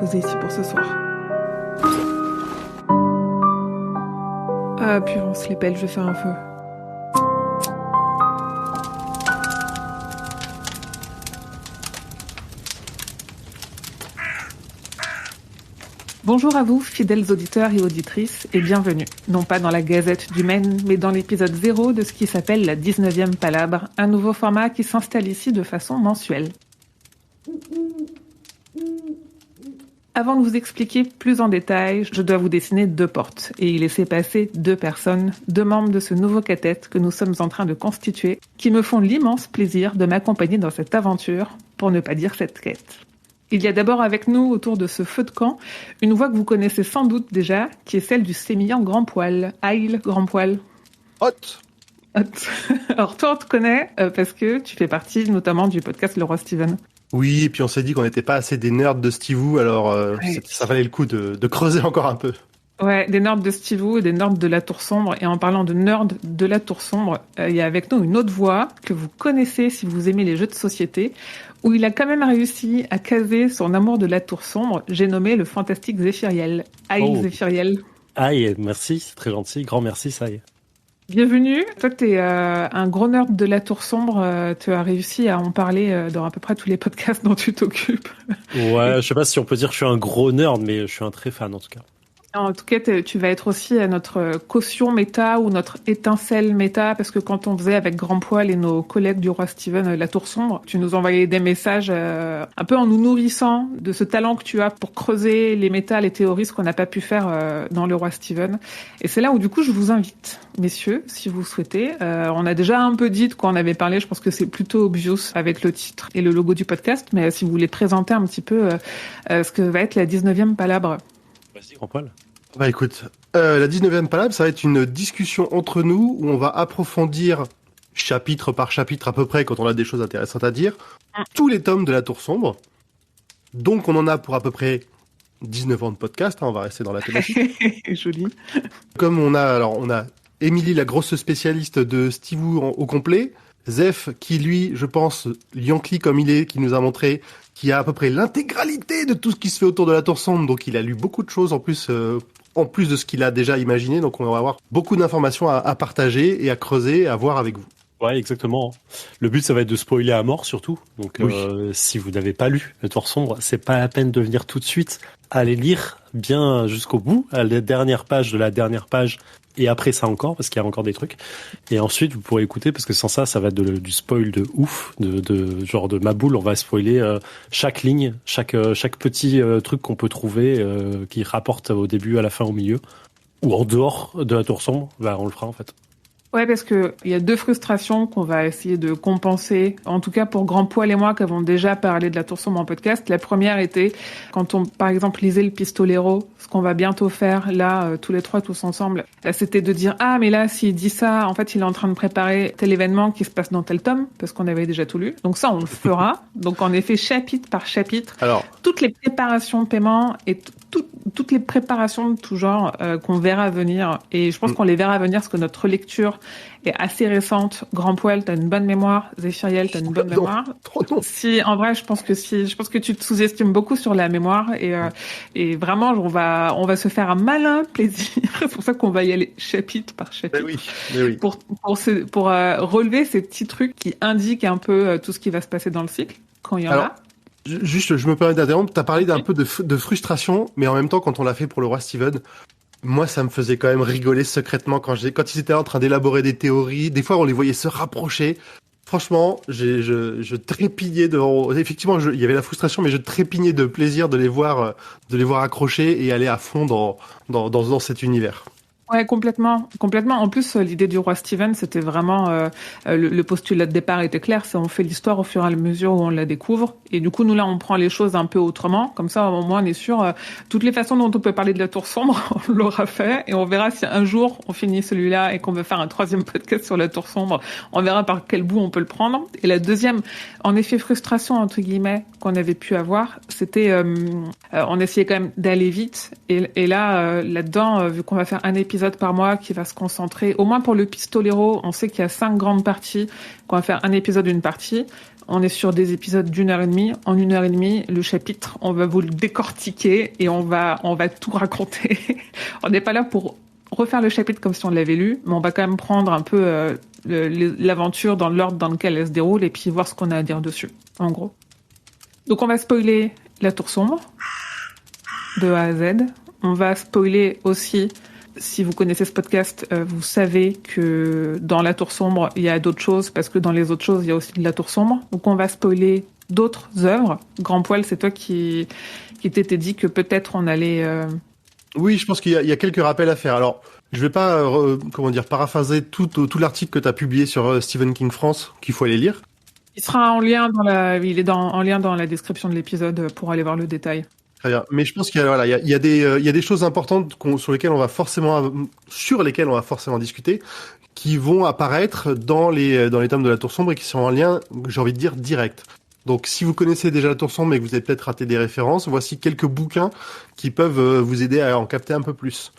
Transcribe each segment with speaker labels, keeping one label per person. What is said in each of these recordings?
Speaker 1: posé ici pour ce soir. Ah, puis on se les pèle, je vais faire un feu. Bonjour à vous, fidèles auditeurs et auditrices, et bienvenue, non pas dans la Gazette du Maine, mais dans l'épisode 0 de ce qui s'appelle la 19e Palabre, un nouveau format qui s'installe ici de façon mensuelle. Avant de vous expliquer plus en détail, je dois vous dessiner 2 portes et y laisser passer 2 personnes, 2 membres de ce nouveau cathète que nous sommes en train de constituer, qui me font l'immense plaisir de m'accompagner dans cette aventure, pour ne pas dire cette quête. Il y a d'abord avec nous, autour de ce feu de camp, une voix que vous connaissez sans doute déjà, qui est celle du sémillant Grand Poil. Aïe, Grand Poil.
Speaker 2: Hot.
Speaker 1: Alors toi, on te connaît parce que tu fais partie notamment du podcast Le Roi Steven.
Speaker 2: Oui, et puis on s'est dit qu'on n'était pas assez des nerds de Steve-O, alors
Speaker 1: Ouais.
Speaker 2: ça valait le coup de creuser encore un peu.
Speaker 1: Ouais, des nerds de Steve-O et des nerds de la Tour Sombre. Et en parlant de nerds de la Tour Sombre, il y a avec nous une autre voix que vous connaissez si vous aimez les jeux de société, où il a quand même réussi à caser son amour de la Tour Sombre. J'ai nommé le fantastique Zéphiriel. Aïe, Zéphiriel.
Speaker 3: Aïe, merci, c'est très gentil. Grand merci, ça y est.
Speaker 1: Bienvenue. Toi, t'es un gros nerd de la Tour Sombre. Tu as réussi à en parler dans à peu près tous les podcasts dont tu t'occupes.
Speaker 3: Ouais, je sais pas si on peut dire que je suis un gros nerd, mais je suis un très fan en tout cas.
Speaker 1: En tout cas, tu vas être aussi notre caution méta ou notre étincelle méta, parce que quand on faisait avec Grand Poil et nos collègues du Roi Steven la Tour Sombre, tu nous envoyais des messages un peu en nous nourrissant de ce talent que tu as pour creuser les méta, les théories, ce qu'on n'a pas pu faire dans le Roi Steven. Et c'est là où du coup je vous invite, messieurs, si vous souhaitez. On a déjà un peu dit de quoi on avait parlé, je pense que c'est plutôt obvious avec le titre et le logo du podcast, mais si vous voulez présenter un petit peu ce que va être la 19e Palabre.
Speaker 3: Vas-y, Grand Poil.
Speaker 2: Bah écoute, la 19e Palabre, ça va être une discussion entre nous où on va approfondir chapitre par chapitre à peu près, quand on a des choses intéressantes à dire, tous les tomes de la Tour Sombre. Donc on en a pour à peu près 19 ans de podcast, on va rester dans la thématique.
Speaker 1: Joli.
Speaker 2: Comme on a Émilie, la grosse spécialiste de Steve-O au complet, Zef, qui lui, je pense, Yankee comme il est, qui nous a montré, qui a à peu près l'intégralité de tout ce qui se fait autour de la Tour Sombre, donc il a lu beaucoup de choses en plus de ce qu'il a déjà imaginé, donc on va avoir beaucoup d'informations à partager et à creuser et à voir avec vous.
Speaker 3: Ouais, exactement. Le but, ça va être de spoiler à mort surtout. Donc,
Speaker 2: Oui.
Speaker 3: si vous n'avez pas lu Le Tour Sombre, c'est pas la peine de venir tout de suite. Allez lire bien jusqu'au bout, à la dernière page de la dernière page, et après ça encore, parce qu'il y a encore des trucs. Et ensuite, vous pourrez écouter, parce que sans ça, ça va être du spoil de ouf, de genre de ma boule. On va spoiler chaque ligne, chaque petit truc qu'on peut trouver qui rapporte au début, à la fin, au milieu, ou en dehors de la Tour Sombre. Bah, on le fera en fait.
Speaker 1: Ouais, parce que il y a 2 frustrations qu'on va essayer de compenser. En tout cas, pour Grand Poil et moi, qui avons déjà parlé de la Tour Sombre en podcast. La première était quand on, par exemple, lisait le Pistolero, ce qu'on va bientôt faire là, tous les 3, tous ensemble. C'était de dire, ah, mais là, s'il dit ça, en fait, il est en train de préparer tel événement qui se passe dans tel tome, parce qu'on avait déjà tout lu. Donc ça, on le fera. Donc, en effet, chapitre par chapitre,
Speaker 2: Alors,
Speaker 1: toutes les préparations de paiement et toutes les préparations de tout genre qu'on verra venir. Et je pense qu'on les verra venir parce que notre lecture est assez récente. Grand Poil, t'as une bonne mémoire. Zéphiriel, t'as une bonne mémoire.
Speaker 2: non.
Speaker 1: Si, en vrai, je pense que tu te sous-estimes beaucoup sur la mémoire et vraiment, on va se faire un malin plaisir. C'est pour ça qu'on va y aller chapitre par chapitre.
Speaker 2: Mais oui.
Speaker 1: Pour relever ces petits trucs qui indiquent un peu tout ce qui va se passer dans le cycle, quand il y en a.
Speaker 2: Juste, je me permets d'interrompre. T'as parlé d'un peu de frustration, mais en même temps, quand on l'a fait pour le Roi Steven, moi, ça me faisait quand même rigoler secrètement quand ils étaient en train d'élaborer des théories. Des fois, on les voyait se rapprocher. Franchement, je trépignais devant. Effectivement, il y avait la frustration, mais je trépignais de plaisir de les voir accrocher et aller à fond dans cet univers.
Speaker 1: Ouais, complètement. En plus, l'idée du Roi Steven, c'était vraiment le postulat de départ était clair. C'est on fait l'histoire au fur et à mesure où on la découvre. Et du coup, nous là, on prend les choses un peu autrement. Comme ça, au moins, on est sûr. Toutes les façons dont on peut parler de la Tour Sombre, on l'aura fait. Et on verra si un jour on finit celui-là et qu'on veut faire un 3e podcast sur la Tour Sombre. On verra par quel bout on peut le prendre. Et la deuxième, en effet, frustration entre guillemets qu'on avait pu avoir, c'était on essayait quand même d'aller vite. Et là, là-dedans, vu qu'on va faire un épisode par mois qui va se concentrer, au moins pour le Pistolero, on sait qu'il y a 5 grandes parties, qu'on va faire un épisode d'une partie. On est sur des épisodes d'1h30. En 1h30, le chapitre, on va vous le décortiquer et on va tout raconter. On n'est pas là pour refaire le chapitre comme si on l'avait lu, mais on va quand même prendre un peu l'aventure dans l'ordre dans lequel elle se déroule et puis voir ce qu'on a à dire dessus, en gros. Donc on va spoiler la Tour Sombre de A à Z. On va spoiler aussi, si vous connaissez ce podcast, vous savez que dans la Tour Sombre, il y a d'autres choses, parce que dans les autres choses, il y a aussi de la Tour Sombre. Donc on va spoiler d'autres œuvres. Grand Poil, c'est toi qui t'étais dit que peut-être on allait...
Speaker 2: Oui, je pense qu'il y a quelques rappels à faire. Alors, je vais pas, paraphraser tout l'article que tu as publié sur Stephen King France, qu'il faut aller lire.
Speaker 1: Il sera en lien en lien dans la description de l'épisode pour aller voir le détail.
Speaker 2: Très bien. Mais je pense qu'il y a des choses importantes sur lesquelles on va forcément discuter, qui vont apparaître dans les tomes de la Tour Sombre et qui sont en lien, j'ai envie de dire, direct. Donc, si vous connaissez déjà la Tour Sombre et que vous avez peut-être raté des références, voici quelques bouquins qui peuvent vous aider à en capter un peu plus.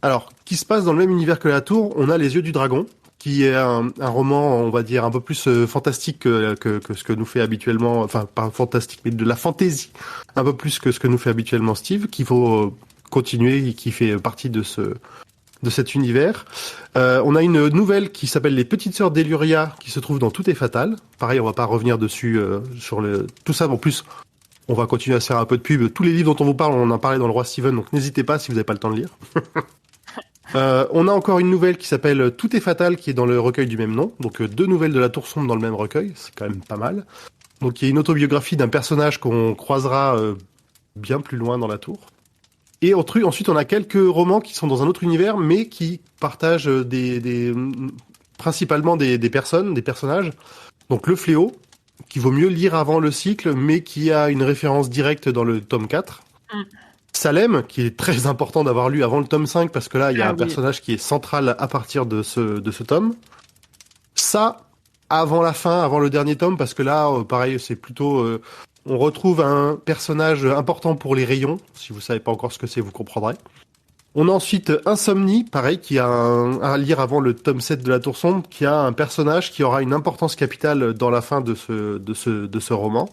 Speaker 2: Alors, qui se passe dans le même univers que la Tour, on a Les Yeux du Dragon, qui est un roman, on va dire, un peu plus fantastique que ce que nous fait habituellement, enfin, pas fantastique, mais de la fantaisie, un peu plus que ce que nous fait habituellement Steve, qu'il faut continuer et qui fait partie de cet univers. On a une nouvelle qui s'appelle Les Petites Sœurs d'Eluria, qui se trouve dans Tout est fatal. Pareil, on va pas revenir dessus sur tout ça. En plus, on va continuer à se faire un peu de pub. Tous les livres dont on vous parle, on en a parlé dans Le Roi Steven, donc n'hésitez pas si vous n'avez pas le temps de lire. On a encore une nouvelle qui s'appelle Tout est fatal, qui est dans le recueil du même nom. Donc 2 nouvelles de la Tour Sombre dans le même recueil, c'est quand même pas mal. Donc il y a une autobiographie d'un personnage qu'on croisera bien plus loin dans la Tour. Et ensuite, on a quelques romans qui sont dans un autre univers, mais qui partagent principalement des personnes, des personnages. Donc, Le Fléau, qui vaut mieux lire avant le cycle, mais qui a une référence directe dans le tome 4. Salem, qui est très important d'avoir lu avant le tome 5, parce que là, il y a un personnage qui est central à partir de ce tome. Ça, avant la fin, avant le dernier tome, parce que là, pareil, c'est plutôt... on retrouve un personnage important pour les rayons. Si vous savez pas encore ce que c'est, vous comprendrez. On a ensuite Insomnie, pareil, qui a à lire avant le tome 7 de la Tour Sombre, qui a un personnage qui aura une importance capitale dans la fin de ce roman.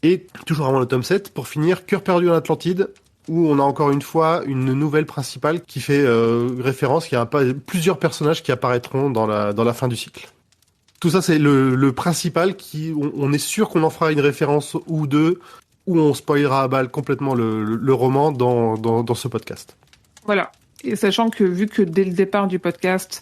Speaker 2: Et toujours avant le tome 7, pour finir, Cœur perdu en Atlantide, où on a encore une fois une nouvelle principale qui fait référence, qui a plusieurs personnages qui apparaîtront dans la fin du cycle. Tout ça, c'est le principal on est sûr qu'on en fera une référence ou deux, ou on spoilera à balle complètement le roman dans ce podcast.
Speaker 1: Voilà. Et sachant que vu que dès le départ du podcast,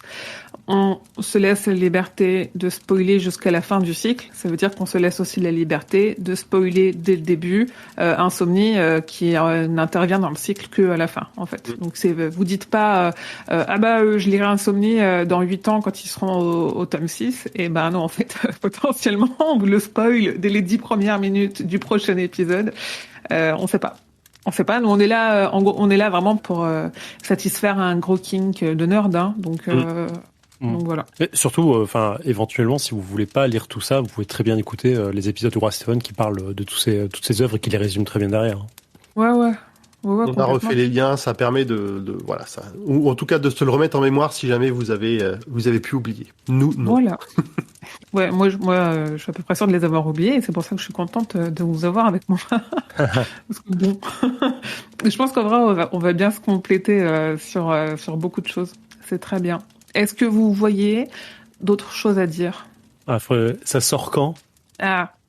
Speaker 1: on se laisse la liberté de spoiler jusqu'à la fin du cycle, ça veut dire qu'on se laisse aussi la liberté de spoiler dès le début Insomnie qui n'intervient dans le cycle que à la fin, en fait. Donc vous dites pas je lirai Insomnie dans 8 ans quand ils seront au tome 6, et ben non, en fait, potentiellement on vous le spoil dès les 10 premières minutes du prochain épisode. On sait pas. On sait pas, nous on est là, en gros, on est là vraiment pour satisfaire un gros kink de nerd, hein, donc voilà.
Speaker 3: Et surtout, éventuellement, si vous voulez pas lire tout ça, vous pouvez très bien écouter les épisodes de Roi Steven qui parlent de toutes ces œuvres et qui les résument très bien derrière.
Speaker 1: Ouais,
Speaker 2: on a refait les liens, ça permet voilà, ça, ou en tout cas de se le remettre en mémoire si jamais vous avez pu oublier. Nous, non.
Speaker 1: Voilà. Ouais, moi, je suis à peu près sûre de les avoir oubliés, et c'est pour ça que je suis contente de vous avoir avec moi. Parce que bon, je pense qu'en vrai, on va bien se compléter sur beaucoup de choses. C'est très bien. Est-ce que vous voyez d'autres choses à dire?
Speaker 3: Ça sort quand?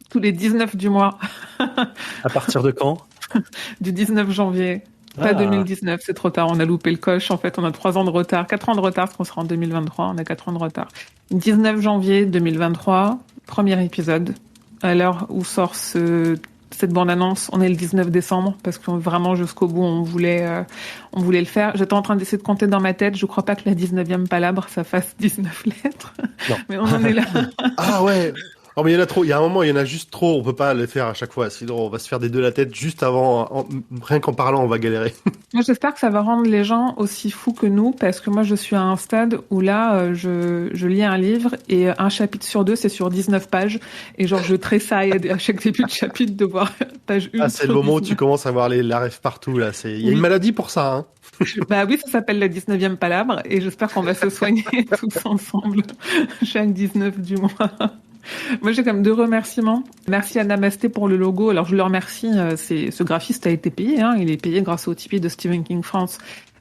Speaker 1: Tous les 19 du mois.
Speaker 3: À partir de quand?
Speaker 1: Du 19 janvier. Pas 2019, c'est trop tard, on a loupé le coche. En fait, on a 3 ans de retard, 4 ans de retard, parce qu'on sera en 2023, on a 4 ans de retard. 19 janvier 2023, premier épisode. À l'heure où sort cette bande-annonce, on est le 19 décembre, parce que vraiment, jusqu'au bout, on voulait le faire. J'étais en train d'essayer de compter dans ma tête, je crois pas que la 19e palabre, ça fasse 19 lettres.
Speaker 3: Non.
Speaker 1: Mais on en est là.
Speaker 2: Ah ouais! Oh, mais il y en a trop. Il y a un moment, il y en a juste trop. On peut pas le faire à chaque fois. Sinon, on va se faire des deux la tête juste avant. Rien qu'en parlant, on va galérer.
Speaker 1: Moi, j'espère que ça va rendre les gens aussi fous que nous, parce que moi, je suis à un stade où là, je lis un livre et un chapitre sur 2, c'est sur 19 pages. Et genre, je tressaille à chaque début de chapitre de voir page 1.
Speaker 2: Ah, c'est le moment où tu commences à voir la ref partout, là. Il y a une maladie pour ça, hein.
Speaker 1: Bah oui, ça s'appelle la 19e palabre, et j'espère qu'on va se soigner tous ensemble chaque 19 du mois. Moi, j'ai quand même 2 remerciements. Merci à Namasté pour le logo. Alors, je le remercie. Ce graphiste a été payé. Il est payé grâce au Tipeee de Stephen King France.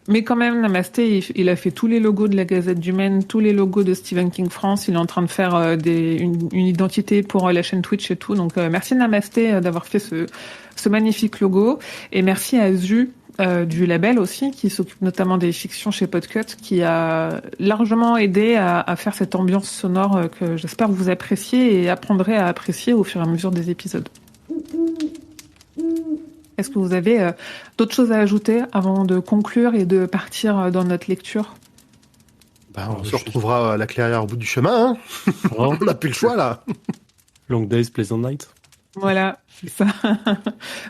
Speaker 1: Mais quand même, Namasté, il a fait tous les logos de la Gazette du Maine, tous les logos de Stephen King France. Il est en train de faire une identité pour la chaîne Twitch et tout. Donc, merci Namasté d'avoir fait ce magnifique logo. Et merci à Zu, du label aussi, qui s'occupe notamment des fictions chez Podcut, qui a largement aidé à faire cette ambiance sonore que j'espère que vous appréciez et apprendrez à apprécier au fur et à mesure des épisodes. Est-ce que vous avez d'autres choses à ajouter avant de conclure et de partir dans notre lecture ?
Speaker 2: On se retrouvera à la clairière au bout du chemin. On n'a plus le choix là.
Speaker 3: Long days, pleasant night.
Speaker 1: Voilà, c'est ça.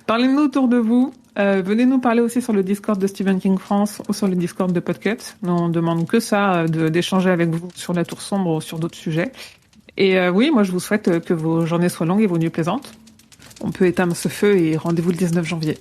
Speaker 1: Parlez-nous autour de vous. Venez nous parler aussi sur le Discord de Stephen King France ou sur le Discord de Podcut. Nous, on demande que ça, d'échanger avec vous sur la Tour Sombre ou sur d'autres sujets. Et oui, moi, je vous souhaite que vos journées soient longues et vos nuits plaisantes. On peut éteindre ce feu et rendez-vous le 19 janvier.